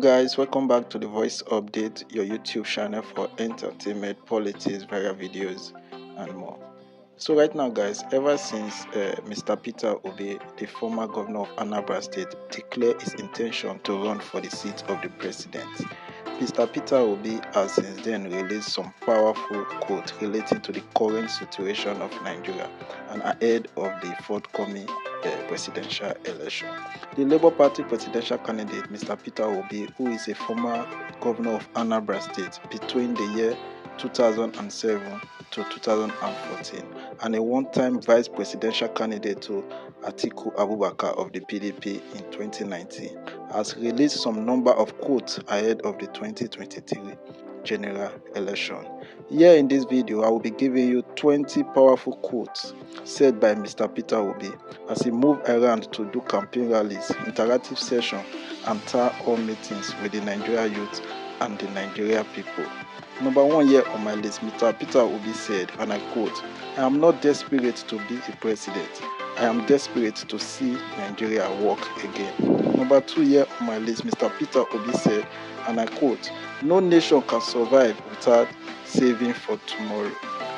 guys, welcome back to the Voice Update, your YouTube channel for entertainment, politics, viral videos and more. So right now guys, ever since Mr. Peter Obi, the former governor of Anambra State, declared his intention to run for the seat of the president, Mr. Peter Obi has since then released some powerful quotes relating to the current situation of Nigeria and ahead of the forthcoming presidential election. The Labour Party presidential candidate, Mr. Peter Obi, who is a former governor of Anambra State between the year 2007 to 2014 and a one-time vice presidential candidate to Atiku Abubakar of the PDP in 2019, has released some number of quotes ahead of the 2023 general election. Here in this video, I will be giving you 20 powerful quotes said by Mr. Peter Obi as he moved around to do campaign rallies, interactive sessions, and town hall meetings with the Nigeria youth and the Nigeria people. Number 1 here on my list, Mr. Peter Obi said, and I quote, "I am not desperate to be a president. I am desperate to see Nigeria work again." Number 2 here on my list, Mr. Peter Obi said, and I quote, "No nation can survive without saving for tomorrow."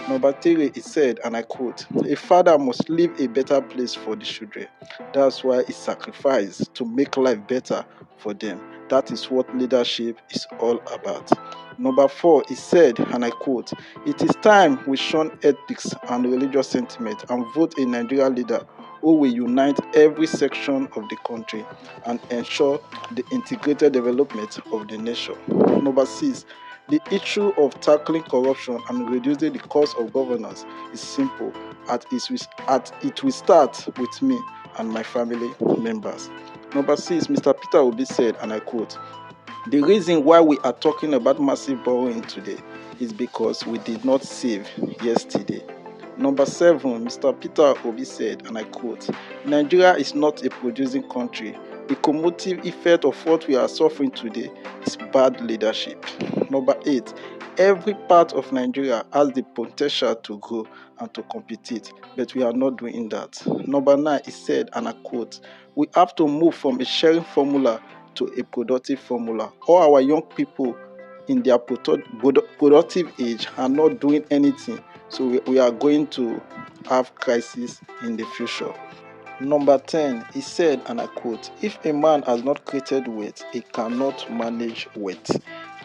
Number 3, he said, and I quote, "A father must leave a better place for the children. That's why he sacrificed to make life better for them. That is what leadership is all about." Number 4, he said, and I quote, "It is time we shun ethics and religious sentiment and vote a Nigeria leader who will unite every section of the country and ensure the integrated development of the nation." Number 6, the issue of tackling corruption and reducing the cost of governance is simple, as it will start with me and my family members. Number 6, Mr. Peter Obi said, and I quote, "The reason why we are talking about massive borrowing today is because we did not save yesterday." Number 7, Mr. Peter Obi said, and I quote, "Nigeria is not a producing country. The cumulative effect of what we are suffering today is bad leadership." Number 8, every part of Nigeria has the potential to grow and to compete, but we are not doing that. Number 9, he said, and I quote, "We have to move from a sharing formula to a productive formula. All our young people in their productive age are not doing anything, so we are going to have crisis in the future." Number 10, he said, and I quote, "If a man has not created wealth, he cannot manage wealth."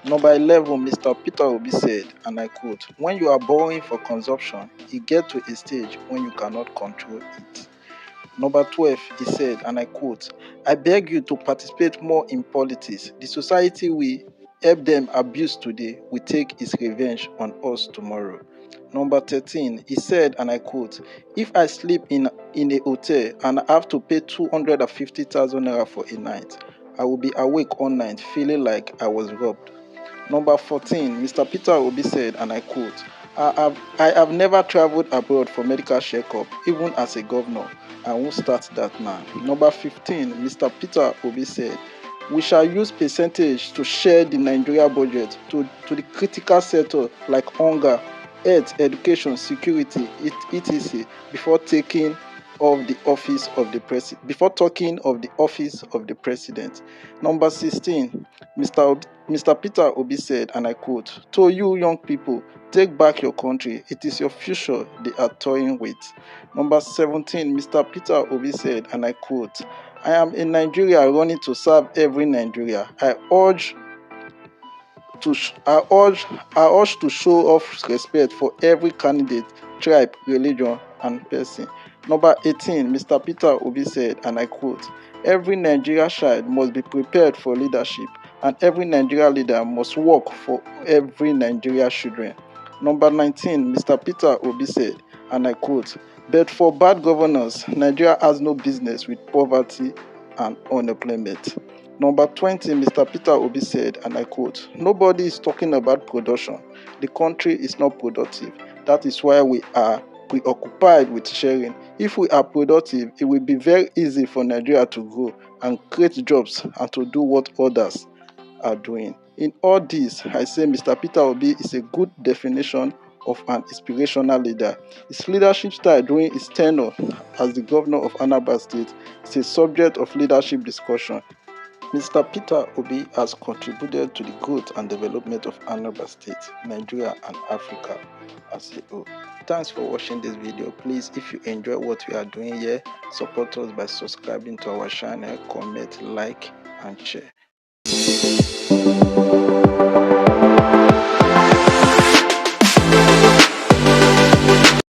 Number 11, Mr. Peter Obi said, and I quote, "When you are borrowing for consumption, you get to a stage when you cannot control it." Number 12, he said, and I quote, "I beg you to participate more in politics. The society we help them abuse today will take its revenge on us tomorrow." Number 13, he said, and I quote, "If I sleep in a hotel and I have to pay 250,000 naira for a night, I will be awake all night feeling like I was robbed." Number 14, Mr. Peter Obi said, and I quote, I have never traveled abroad for medical checkup, even as a governor. I won't start that now." Number 15, Mr. Peter Obi said, "We shall use percentage to share the Nigeria budget to the critical sector like hunger, health, education, security, etc. before talking of the office of the president." Number 16, Mr. Peter Obi said, and I quote, "To you young people, take back your country. It is your future they are toying with." Number 17, Mr. Peter Obi said, and I quote, "I am in Nigeria running to serve every Nigeria. I urge to show off respect for every candidate, tribe, religion, and person." Number 18, Mr. Peter Obi said, and I quote, "Every Nigeria child must be prepared for leadership, and every Nigeria leader must work for every Nigeria children." Number 19, Mr. Peter Obi said, and I quote, "But for bad governance, Nigeria has no business with poverty and unemployment." Number 20, Mr. Peter Obi said, and I quote, "Nobody is talking about production. The country is not productive. That is why we are preoccupied with sharing. If we are productive, it will be very easy for Nigeria to grow and create jobs and to do what others are doing." In all this, I say Mr. Peter Obi is a good definition of an inspirational leader. His leadership style during his tenure as the governor of Anambra State is a subject of leadership discussion. Mr. Peter Obi has contributed to the growth and development of Anambra State, Nigeria and Africa as a whole. Thanks for watching this video. Please, if you enjoy what we are doing here, support us by subscribing to our channel, comment, like and share.